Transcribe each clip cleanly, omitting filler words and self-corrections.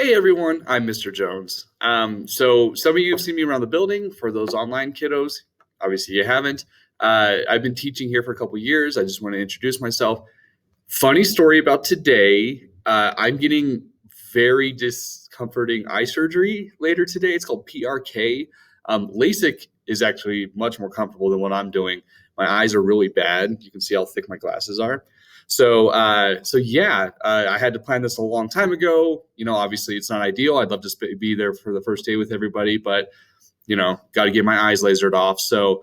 Hey everyone, I'm Mr. Jones. So some of you have seen me around the building. For those online kiddos, obviously you haven't. I've been teaching here for a couple years. I just want to introduce myself. Funny story about today. I'm getting very discomforting eye surgery later today. It's called PRK. LASIK is actually much more comfortable than what I'm doing. My eyes are really bad. You can see how thick my glasses are. So I had to plan this a long time ago. Obviously it's not ideal. I'd love to be there for the first day with everybody, but got to get my eyes lasered off. So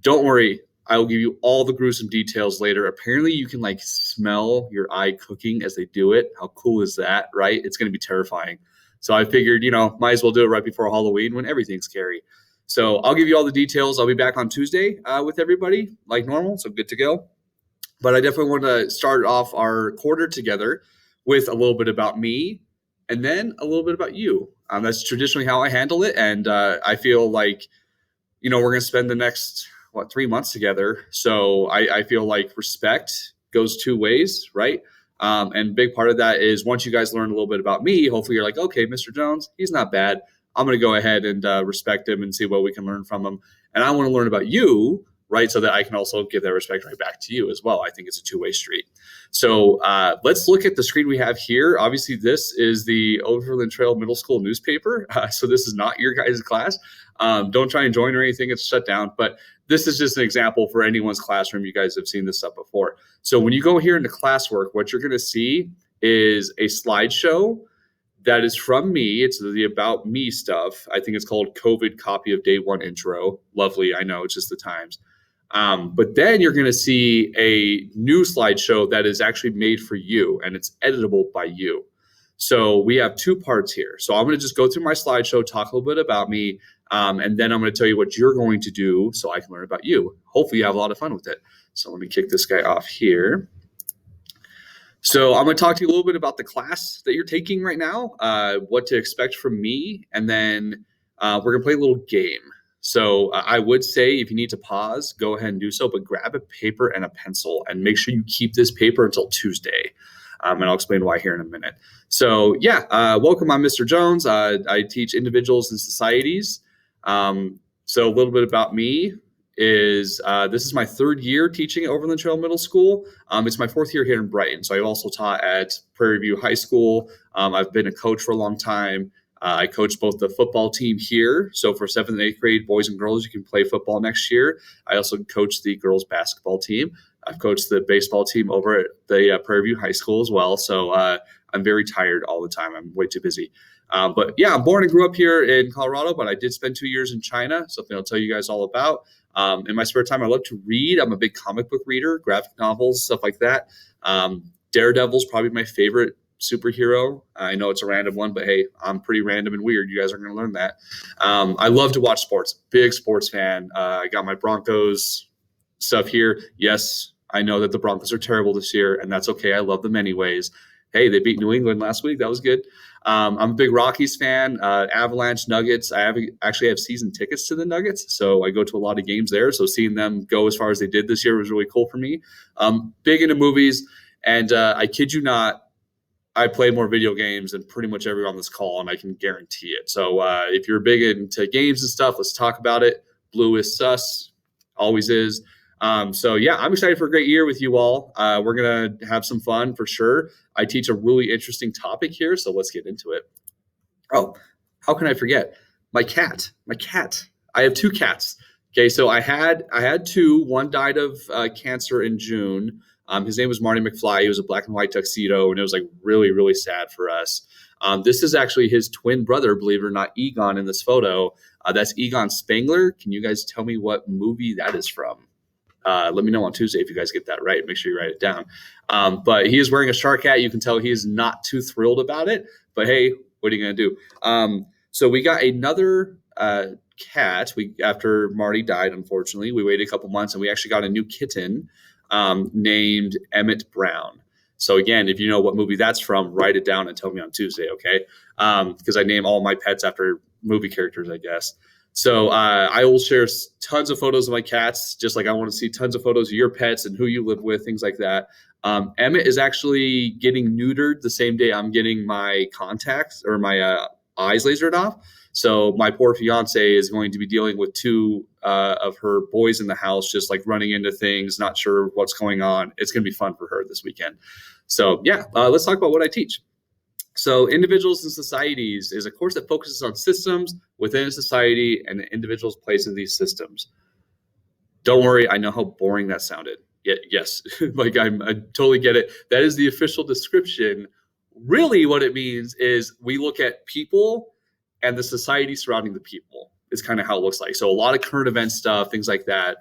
don't worry. I will give you all the gruesome details later. Apparently, you can like smell your eye cooking as they do it. How cool is that, right? It's going to be terrifying. So I figured, might as well do it right before Halloween when everything's scary. So I'll give you all the details. I'll be back on Tuesday with everybody like normal. So good to go. But I definitely want to start off our quarter together with a little bit about me and then a little bit about you. That's traditionally how I handle it. And I feel like, we're going to spend the next 3 months together. So I feel like respect goes two ways, right? And big part of that is once you guys learn a little bit about me, hopefully you're like, okay, Mr. Jones, he's not bad. I'm going to go ahead and respect him and see what we can learn from him. And I want to learn about you, right? So that I can also give that respect right back to you as well. I think it's a two-way street. So let's look at the screen we have here. Obviously, this is the Overland Trail Middle School newspaper. So this is not your guys' class. Don't try and join or anything. It's shut down. But this is just an example for anyone's classroom. You guys have seen this stuff before. So when you go here into classwork, what you're going to see is a slideshow that is from me. It's the About Me stuff. I think it's called COVID Copy of Day One Intro. Lovely. I know, it's just the times. But then you're going to see a new slideshow that is actually made for you, and it's editable by you. So we have two parts here. So I'm going to just go through my slideshow, talk a little bit about me, and then I'm going to tell you what you're going to do so I can learn about you. Hopefully you have a lot of fun with it. So let me kick this guy off here. So I'm going to talk to you a little bit about the class that you're taking right now, what to expect from me, and then we're going to play a little game. So I would say if you need to pause, go ahead and do so, but grab a paper and a pencil and make sure you keep this paper until Tuesday. And I'll explain why here in a minute. So welcome. I'm Mr. Jones. I teach individuals and societies. So a little bit about me is this is my third year teaching at Overland Trail Middle School. It's my fourth year here in Brighton. So I've also taught at Prairie View High School. I've been a coach for a long time. I coach both the football team here. So for 7th and 8th grade, boys and girls, you can play football next year. I also coach the girls basketball team. I've coached the baseball team over at the Prairie View High School as well. So I'm very tired all the time. I'm way too busy. I'm born and grew up here in Colorado, but I did spend 2 years in China, something I'll tell you guys all about. In my spare time, I love to read. I'm a big comic book reader, graphic novels, stuff like that. Daredevil's probably my favorite superhero. I know it's a random one, but hey, I'm pretty random and weird. You guys are going to learn that. I love to watch sports. Big sports fan. I got my Broncos stuff here. Yes, I know that the Broncos are terrible this year, and that's okay. I love them anyways. Hey, they beat New England last week. That was good. I'm a big Rockies fan. Avalanche, Nuggets. I actually have season tickets to the Nuggets, so I go to a lot of games there. So seeing them go as far as they did this year was really cool for me. Big into movies, and I kid you not, I play more video games than pretty much everyone on this call, and I can guarantee it. So if you're big into games and stuff, let's talk about it. Blue is sus, always is. I'm excited for a great year with you all. We're going to have some fun for sure. I teach a really interesting topic here, so let's get into it. Oh, how can I forget? My cat. I have two cats. Okay, so I had two. One died of cancer in June. His name was Marty McFly. He was a black and white tuxedo, and it was like really, really sad for us. This is actually his twin brother, believe it or not, Egon in this photo. That's Egon Spengler. Can you guys tell me what movie that is from? Let me know on Tuesday if you guys get that right. Make sure you write it down. But he is wearing a shark hat. You can tell he is not too thrilled about it. But hey, what are you going to do? So we got another cat. After Marty died, unfortunately, we waited a couple months, and we actually got a new kitten named Emmett Brown. So again, if you know what movie that's from, write it down and tell me on Tuesday, okay? Because I name all my pets after movie characters, I guess. So I will share tons of photos of my cats, just like I want to see tons of photos of your pets and who you live with, things like that. Emmett is actually getting neutered the same day I'm getting my contacts or my eyes lasered off. So my poor fiance is going to be dealing with two of her boys in the house, just like running into things, not sure what's going on. It's going to be fun for her this weekend. So yeah, let's talk about what I teach. So individuals and societies is a course that focuses on systems within a society and the individual's place in these systems. Don't worry, I know how boring that sounded. Yes, like I totally get it. That is the official description. Really what it means is we look at people and the society surrounding the people is kind of how it looks like. So a lot of current event stuff, things like that.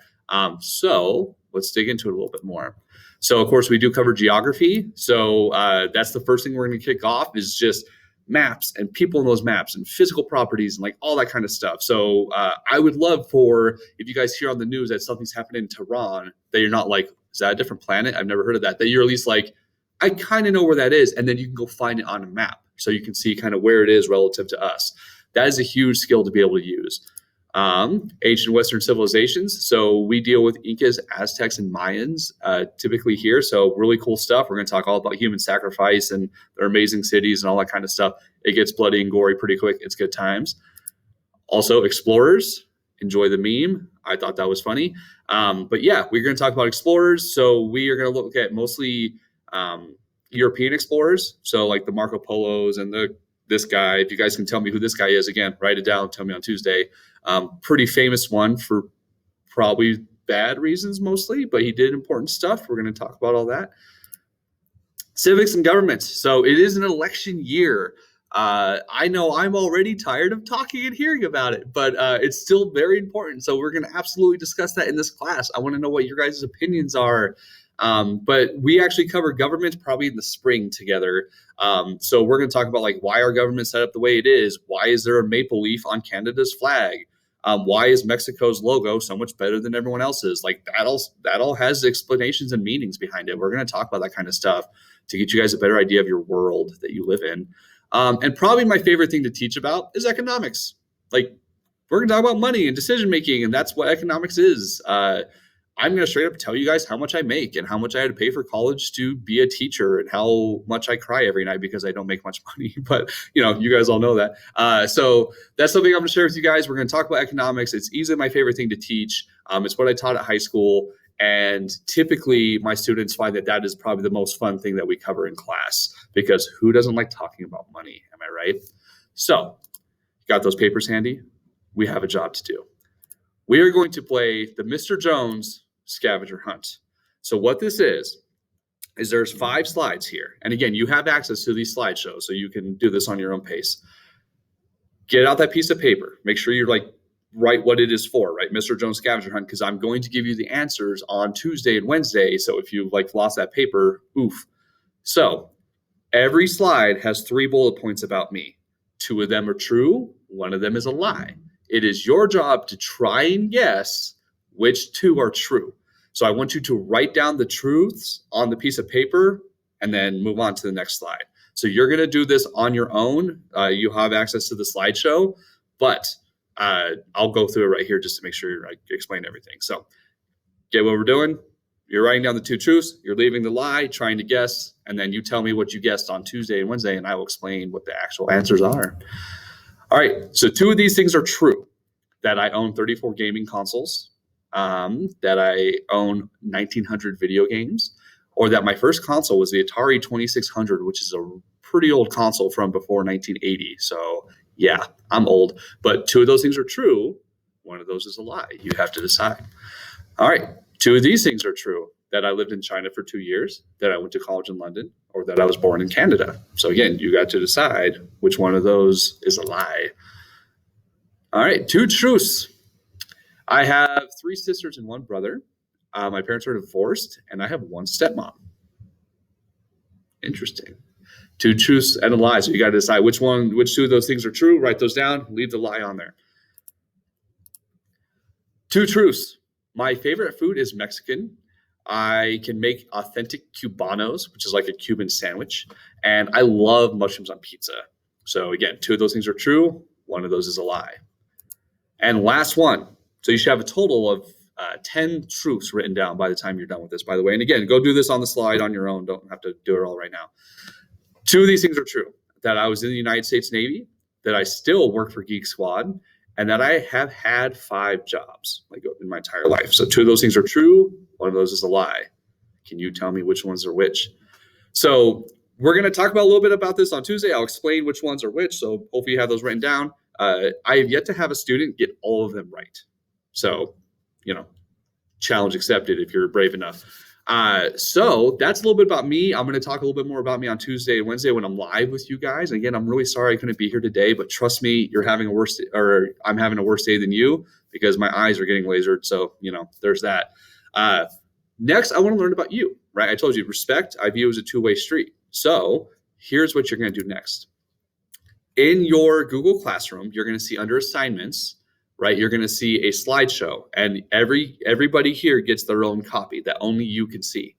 So let's dig into it a little bit more. So of course we do cover geography. So that's the first thing we're going to kick off is just maps and people in those maps and physical properties and like all that kind of stuff. So I would love for, if you guys hear on the news that something's happening in Tehran, that you're not like, is that a different planet? I've never heard of that. That you're at least like, I kind of know where that is. And then you can go find it on a map. So you can see kind of where it is relative to us. That is a huge skill to be able to use. Ancient Western civilizations. So we deal with Incas, Aztecs, and Mayans typically here. So really cool stuff. We're going to talk all about human sacrifice and their amazing cities and all that kind of stuff. It gets bloody and gory pretty quick. It's good times. Also, explorers. Enjoy the meme. I thought that was funny. But yeah, we're going to talk about explorers. So we are going to look at mostly European explorers. So like the Marco Polos and this guy. If you guys can tell me who this guy is, again, write it down. Tell me on Tuesday. Pretty famous one for probably bad reasons mostly, but he did important stuff. We're going to talk about all that. Civics and government. So it is an election year. I know I'm already tired of talking and hearing about it, but it's still very important. So we're going to absolutely discuss that in this class. I want to know what your guys' opinions are. But we actually cover government probably in the spring together. So we're going to talk about like why our government set up the way it is. Why is there a maple leaf on Canada's flag? Why is Mexico's logo so much better than everyone else's? Like that all has explanations and meanings behind it. We're going to talk about that kind of stuff to get you guys a better idea of your world that you live in. And probably my favorite thing to teach about is economics. Like we're going to talk about money and decision making, and that's what economics is. I'm going to straight up tell you guys how much I make and how much I had to pay for college to be a teacher and how much I cry every night because I don't make much money. But, you guys all know that. So that's something I'm going to share with you guys. We're going to talk about economics. It's easily my favorite thing to teach. It's what I taught at high school. And typically my students find that is probably the most fun thing that we cover in class because who doesn't like talking about money? Am I right? So got those papers handy? We have a job to do. We are going to play the Mr. Jones scavenger hunt. So what this is there's 5 slides here. And again, you have access to these slideshows, so you can do this on your own pace. Get out that piece of paper. Make sure you're write what it is for, right? Mr. Jones scavenger hunt, because I'm going to give you the answers on Tuesday and Wednesday. So if you've lost that paper, oof. So every slide has 3 bullet points about me. 2 of them are true. 1 of them is a lie. It is your job to try and guess which 2 are true. So I want you to write down the truths on the piece of paper and then move on to the next slide. So you're going to do this on your own. You have access to the slideshow, but I'll go through it right here just to make sure I explain everything. So get what we're doing. You're writing down the 2 truths. You're leaving the lie, trying to guess, and then you tell me what you guessed on Tuesday and Wednesday, and I will explain what the actual answers are. All right, so 2 of these things are true. That I own 34 gaming consoles, that I own 1,900 video games, or that my first console was the Atari 2600, which is a pretty old console from before 1980. So yeah, I'm old. But 2 of those things are true. 1 of those is a lie. You have to decide. All right, 2 of these things are true. That I lived in China for 2 years, that I went to college in London, or that I was born in Canada. So again, you got to decide which one of those is a lie. All right, 2 truths. I have 3 sisters and 1 brother. My parents are divorced, and I have 1 stepmom. Interesting. 2 truths and a lie. So you got to decide which 2 of those things are true. Write those down. Leave the lie on there. 2 truths. My favorite food is Mexican. I can make authentic Cubanos, which is like a Cuban sandwich. And I love mushrooms on pizza. So again, 2 of those things are true. 1 of those is a lie. And last one. So you should have a total of 10 truths written down by the time you're done with this, by the way. And again, go do this on the slide on your own. Don't have to do it all right now. 2 of these things are true: that I was in the United States Navy, that I still work for Geek Squad, and that I have had 5 jobs like in my entire life. So 2 of those things are true. 1 of those is a lie. Can you tell me which ones are which? So we're going to talk about a little bit about this on Tuesday. I'll explain which ones are which. So hopefully you have those written down. I have yet to have a student get all of them right. So, challenge accepted if you're brave enough. So that's a little bit about me. I'm going to talk a little bit more about me on Tuesday and Wednesday when I'm live with you guys. Again, I'm really sorry I couldn't be here today, but trust me, I'm having a worse day than you because my eyes are getting lasered. So, there's that. Next, I want to learn about you, right? I told you respect, I view as a 2-way street. So here's what you're going to do next. In your Google Classroom, you're going to see under assignments, right? You're going to see a slideshow, and everybody here gets their own copy that only you can see.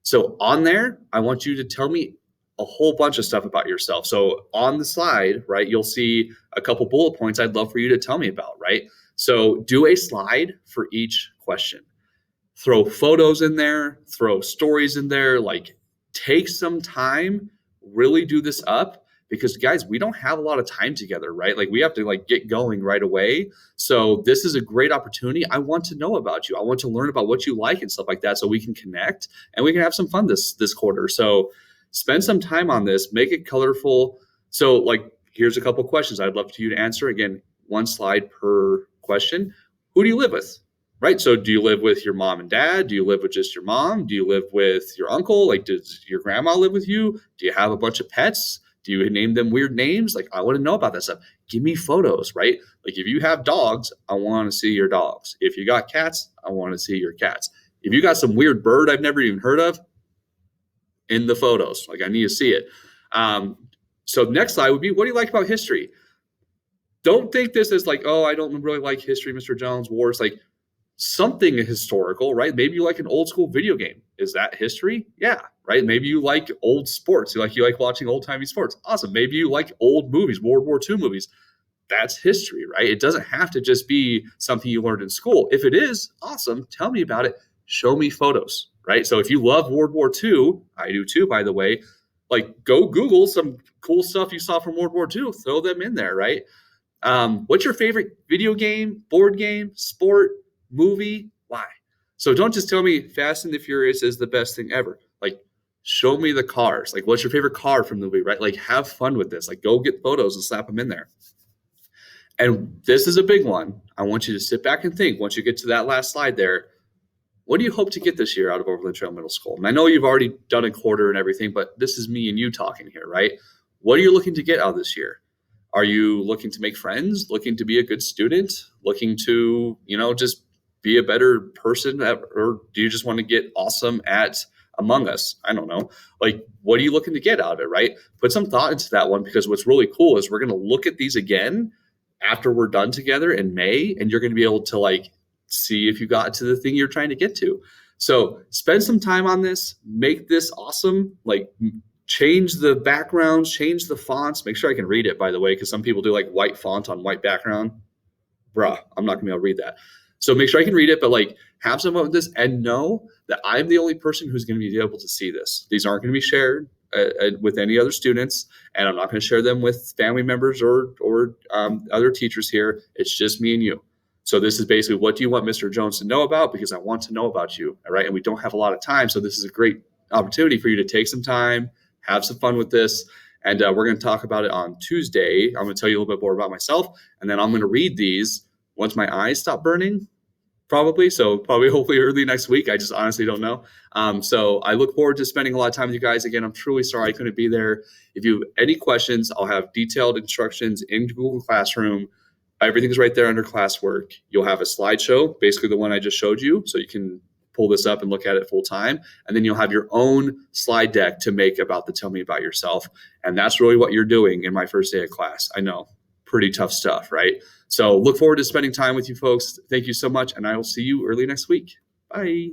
So on there, I want you to tell me a whole bunch of stuff about yourself. So on the slide, right, you'll see a couple bullet points I'd love for you to tell me about, right? So do a slide for each question. Throw photos in there, throw stories in there, like take some time, really do this up. Because guys, we don't have a lot of time together, right? Like we have to get going right away. So this is a great opportunity. I want to know about you. I want to learn about what you like and stuff like that so we can connect and we can have some fun this quarter. So spend some time on this, make it colorful. So here's a couple questions I'd love for you to answer. Again, 1 slide per question. Who do you live with? Right? So do you live with your mom and dad? Do you live with just your mom? Do you live with your uncle? Does your grandma live with you? Do you have a bunch of pets? Do you name them weird names? I want to know about that stuff. Give me photos, right? If you have dogs, I want to see your dogs. If you got cats, I want to see your cats. If you got some weird bird I've never even heard of, in the photos, I need to see it. So next slide would be, what do you like about history? Don't think this as oh, I don't really like history, Mr. Jones, wars. Something historical, right? Maybe you like an old school video game. Is that history? Yeah, right? Maybe you like old sports. You like watching old timey sports. Awesome. Maybe you like old movies, World War II movies. That's history, right? It doesn't have to just be something you learned in school. If it is, awesome. Tell me about it. Show me photos, right? So if you love World War II, I do too, by the way, go Google some cool stuff you saw from World War II. Throw them in there, right? What's your favorite video game, board game, sport, movie? Why? So don't just tell me Fast and the Furious is the best thing ever. Show me the cars. What's your favorite car from the movie, right? Have fun with this. Go get photos and slap them in there. And this is a big one. I want you to sit back and think, once you get to that last slide there, what do you hope to get this year out of Overland Trail Middle School? And I know you've already done a quarter and everything, but this is me and you talking here, right? What are you looking to get out of this year? Are you looking to make friends, looking to be a good student, looking to, just be a better person, or do you just want to get awesome at Among Us? I don't know. What are you looking to get out of it, right? Put some thought into that one, because what's really cool is we're going to look at these again after we're done together in May, and you're going to be able to see if you got to the thing you're trying to get to. So spend some time on this, make this awesome, change the backgrounds, change the fonts, make sure I can read it, by the way, because some people do white font on white background. Bruh, I'm not gonna be able to read that. So make sure I can read it, but have some fun with this and know that I'm the only person who's going to be able to see this. These aren't going to be shared with any other students, and I'm not going to share them with family members or other teachers here. It's just me and you. So this is basically, what do you want Mr. Jones to know about? Because I want to know about you, all right? And we don't have a lot of time, so this is a great opportunity for you to take some time, have some fun with this, and we're going to talk about it on Tuesday. I'm going to tell you a little bit more about myself, and then I'm going to read these once my eyes stop burning, probably. So hopefully early next week. I just honestly don't know. So I look forward to spending a lot of time with you guys. Again, I'm truly sorry I couldn't be there. If you have any questions, I'll have detailed instructions in Google Classroom. Everything's right there under classwork. You'll have a slideshow, basically the one I just showed you, so you can pull this up and look at it full time. And then you'll have your own slide deck to make about the Tell Me About Yourself. And that's really what you're doing in my first day of class. I know, pretty tough stuff, right? So look forward to spending time with you folks. Thank you so much, and I will see you early next week. Bye.